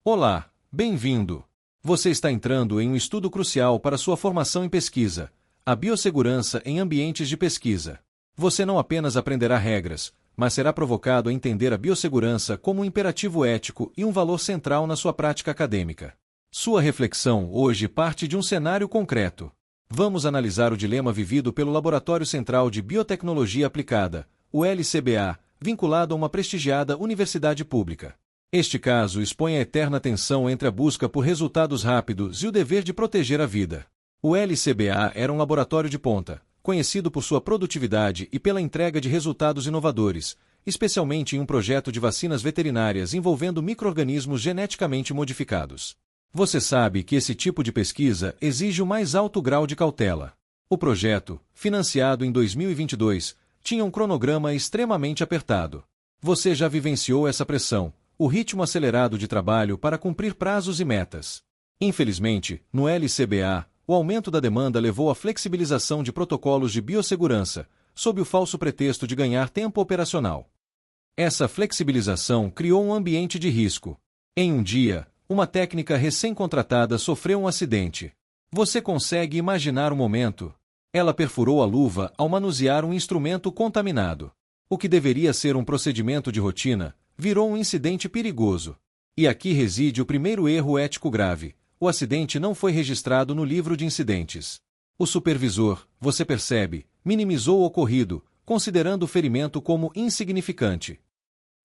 Olá, bem-vindo! Você está entrando em um estudo crucial para sua formação em pesquisa, a biossegurança em ambientes de pesquisa. Você não apenas aprenderá regras, mas será provocado a entender a biossegurança como um imperativo ético e um valor central na sua prática acadêmica. Sua reflexão hoje parte de um cenário concreto. Vamos analisar o dilema vivido pelo Laboratório Central de Biotecnologia Aplicada, o LCBA, vinculado a uma prestigiada universidade pública. Este caso expõe a eterna tensão entre a busca por resultados rápidos e o dever de proteger a vida. O LCBA era um laboratório de ponta, conhecido por sua produtividade e pela entrega de resultados inovadores, especialmente em um projeto de vacinas veterinárias envolvendo micro-organismos geneticamente modificados. Você sabe que esse tipo de pesquisa exige o mais alto grau de cautela. O projeto, financiado em 2022, tinha um cronograma extremamente apertado. Você já vivenciou essa pressão, o ritmo acelerado de trabalho para cumprir prazos e metas. Infelizmente, no LCBA, o aumento da demanda levou à flexibilização de protocolos de biossegurança, sob o falso pretexto de ganhar tempo operacional. Essa flexibilização criou um ambiente de risco. Em um dia, uma técnica recém-contratada sofreu um acidente. Você consegue imaginar o momento? Ela perfurou a luva ao manusear um instrumento contaminado. O que deveria ser um procedimento de rotina, virou um incidente perigoso. E aqui reside o primeiro erro ético grave. O acidente não foi registrado no livro de incidentes. O supervisor, você percebe, minimizou o ocorrido, considerando o ferimento como insignificante.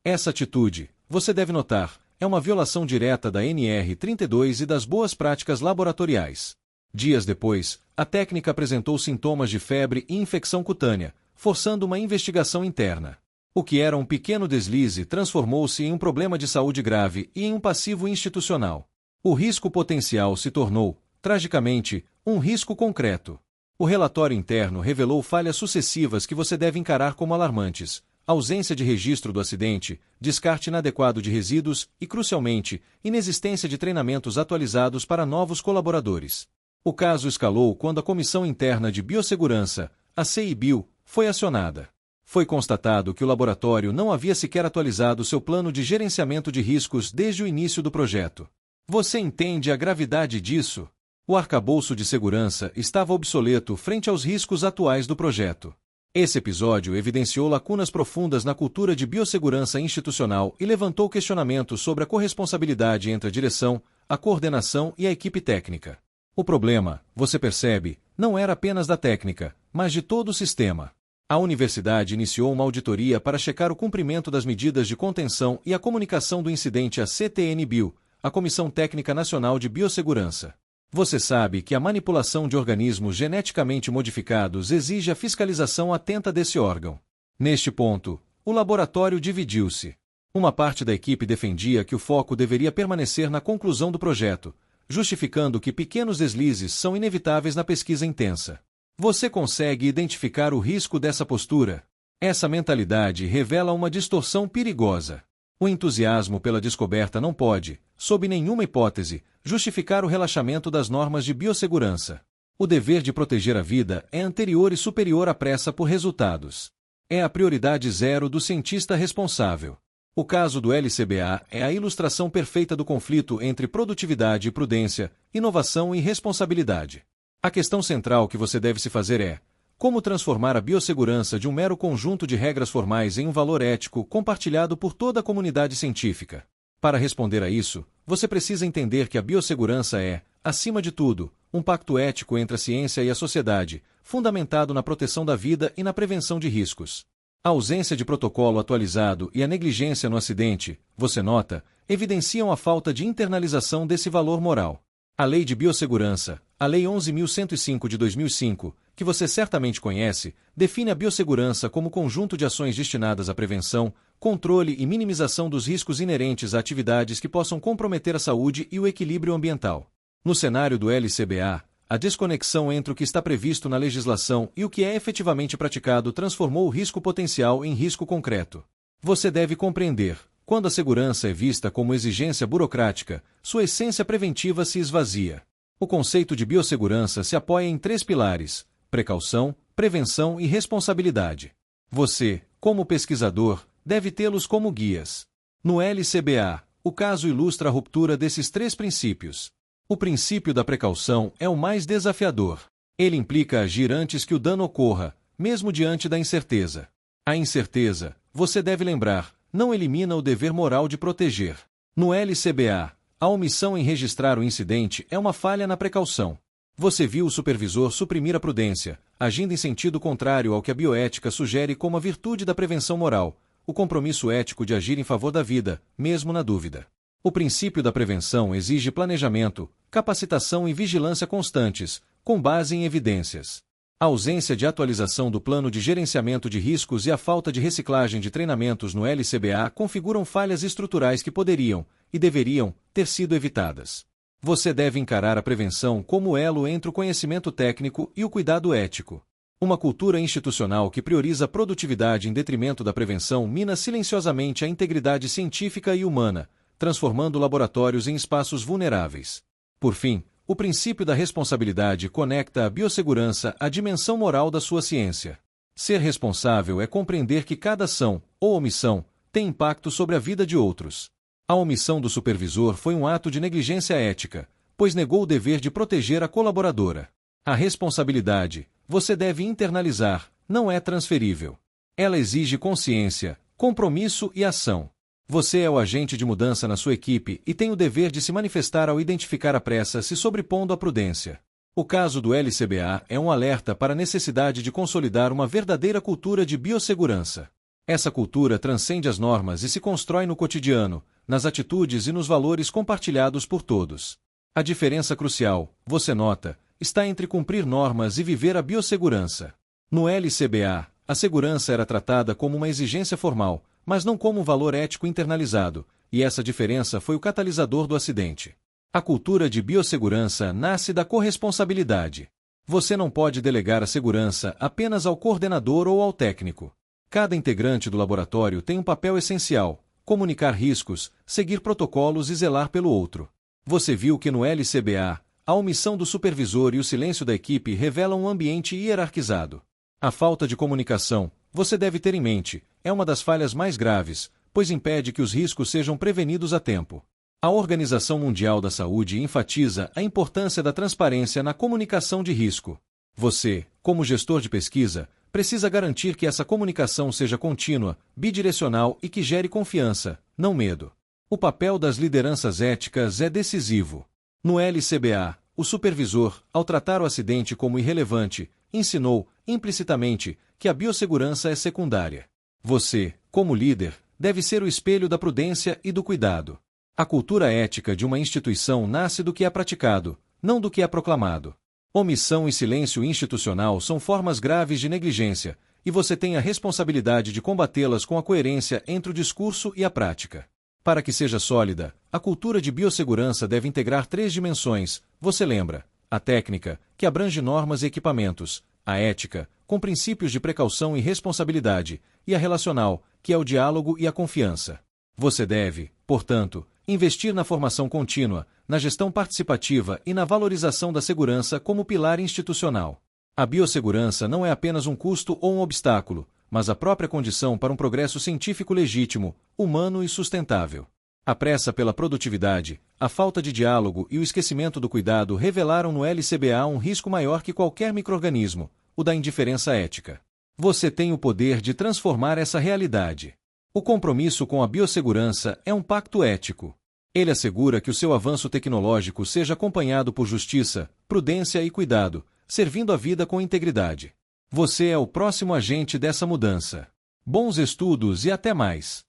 Essa atitude, você deve notar, é uma violação direta da NR32 e das boas práticas laboratoriais. Dias depois, a técnica apresentou sintomas de febre e infecção cutânea, forçando uma investigação interna. O que era um pequeno deslize transformou-se em um problema de saúde grave e em um passivo institucional. O risco potencial se tornou, tragicamente, um risco concreto. O relatório interno revelou falhas sucessivas que você deve encarar como alarmantes: ausência de registro do acidente, descarte inadequado de resíduos e, crucialmente, inexistência de treinamentos atualizados para novos colaboradores. O caso escalou quando a Comissão Interna de Biossegurança, a CIBio, foi acionada. Foi constatado que o laboratório não havia sequer atualizado seu plano de gerenciamento de riscos desde o início do projeto. Você entende a gravidade disso? O arcabouço de segurança estava obsoleto frente aos riscos atuais do projeto. Esse episódio evidenciou lacunas profundas na cultura de biossegurança institucional e levantou questionamentos sobre a corresponsabilidade entre a direção, a coordenação e a equipe técnica. O problema, você percebe, não era apenas da técnica, mas de todo o sistema. A universidade iniciou uma auditoria para checar o cumprimento das medidas de contenção e a comunicação do incidente à CTN-Bio, a Comissão Técnica Nacional de Biossegurança. Você sabe que a manipulação de organismos geneticamente modificados exige a fiscalização atenta desse órgão. Neste ponto, o laboratório dividiu-se. Uma parte da equipe defendia que o foco deveria permanecer na conclusão do projeto, justificando que pequenos deslizes são inevitáveis na pesquisa intensa. Você consegue identificar o risco dessa postura? Essa mentalidade revela uma distorção perigosa. O entusiasmo pela descoberta não pode, sob nenhuma hipótese, justificar o relaxamento das normas de biossegurança. O dever de proteger a vida é anterior e superior à pressa por resultados. É a prioridade zero do cientista responsável. O caso do LCBA é a ilustração perfeita do conflito entre produtividade e prudência, inovação e responsabilidade. A questão central que você deve se fazer é: como transformar a biossegurança de um mero conjunto de regras formais em um valor ético compartilhado por toda a comunidade científica? Para responder a isso, você precisa entender que a biossegurança é, acima de tudo, um pacto ético entre a ciência e a sociedade, fundamentado na proteção da vida e na prevenção de riscos. A ausência de protocolo atualizado e a negligência no acidente, você nota, evidenciam a falta de internalização desse valor moral. A Lei de Biossegurança, a Lei 11.105 de 2005, que você certamente conhece, define a biossegurança como conjunto de ações destinadas à prevenção, controle e minimização dos riscos inerentes a atividades que possam comprometer a saúde e o equilíbrio ambiental. No cenário do LCBA, a desconexão entre o que está previsto na legislação e o que é efetivamente praticado transformou o risco potencial em risco concreto. Você deve compreender: quando a segurança é vista como exigência burocrática, sua essência preventiva se esvazia. O conceito de biossegurança se apoia em 3 pilares: precaução, prevenção e responsabilidade. Você, como pesquisador, deve tê-los como guias. No LCBA, o caso ilustra a ruptura desses três princípios. O princípio da precaução é o mais desafiador. Ele implica agir antes que o dano ocorra, mesmo diante da incerteza. A incerteza, você deve lembrar, não elimina o dever moral de proteger. No LCBA, a omissão em registrar o incidente é uma falha na precaução. Você viu o supervisor suprimir a prudência, agindo em sentido contrário ao que a bioética sugere como a virtude da prevenção moral, o compromisso ético de agir em favor da vida, mesmo na dúvida. O princípio da prevenção exige planejamento, capacitação e vigilância constantes, com base em evidências. A ausência de atualização do plano de gerenciamento de riscos e a falta de reciclagem de treinamentos no LCBA configuram falhas estruturais que poderiam, e deveriam, ter sido evitadas. Você deve encarar a prevenção como elo entre o conhecimento técnico e o cuidado ético. Uma cultura institucional que prioriza a produtividade em detrimento da prevenção mina silenciosamente a integridade científica e humana, transformando laboratórios em espaços vulneráveis. Por fim, o princípio da responsabilidade conecta a biossegurança à dimensão moral da sua ciência. Ser responsável é compreender que cada ação, ou omissão, tem impacto sobre a vida de outros. A omissão do supervisor foi um ato de negligência ética, pois negou o dever de proteger a colaboradora. A responsabilidade, você deve internalizar, não é transferível. Ela exige consciência, compromisso e ação. Você é o agente de mudança na sua equipe e tem o dever de se manifestar ao identificar a pressa se sobrepondo à prudência. O caso do LCBA é um alerta para a necessidade de consolidar uma verdadeira cultura de biossegurança. Essa cultura transcende as normas e se constrói no cotidiano, nas atitudes e nos valores compartilhados por todos. A diferença crucial, você nota, está entre cumprir normas e viver a biossegurança. No LCBA, a segurança era tratada como uma exigência formal, mas não como um valor ético internalizado, e essa diferença foi o catalisador do acidente. A cultura de biossegurança nasce da corresponsabilidade. Você não pode delegar a segurança apenas ao coordenador ou ao técnico. Cada integrante do laboratório tem um papel essencial: comunicar riscos, seguir protocolos e zelar pelo outro. Você viu que no LCBA, a omissão do supervisor e o silêncio da equipe revelam um ambiente hierarquizado. A falta de comunicação, você deve ter em mente, é uma das falhas mais graves, pois impede que os riscos sejam prevenidos a tempo. A Organização Mundial da Saúde enfatiza a importância da transparência na comunicação de risco. Você, como gestor de pesquisa, precisa garantir que essa comunicação seja contínua, bidirecional e que gere confiança, não medo. O papel das lideranças éticas é decisivo. No LCBA, o supervisor, ao tratar o acidente como irrelevante, ensinou, implicitamente, que a biossegurança é secundária. Você, como líder, deve ser o espelho da prudência e do cuidado. A cultura ética de uma instituição nasce do que é praticado, não do que é proclamado. Omissão e silêncio institucional são formas graves de negligência, e você tem a responsabilidade de combatê-las com a coerência entre o discurso e a prática. Para que seja sólida, a cultura de biossegurança deve integrar três dimensões, você lembra: a técnica, que abrange normas e equipamentos; a ética, com princípios de precaução e responsabilidade; e a relacional, que é o diálogo e a confiança. Você deve, portanto, investir na formação contínua, na gestão participativa e na valorização da segurança como pilar institucional. A biossegurança não é apenas um custo ou um obstáculo, mas a própria condição para um progresso científico legítimo, humano e sustentável. A pressa pela produtividade, a falta de diálogo e o esquecimento do cuidado revelaram no LCBA um risco maior que qualquer micro-organismo, o da indiferença ética. Você tem o poder de transformar essa realidade. O compromisso com a biossegurança é um pacto ético. Ele assegura que o seu avanço tecnológico seja acompanhado por justiça, prudência e cuidado, servindo a vida com integridade. Você é o próximo agente dessa mudança. Bons estudos e até mais!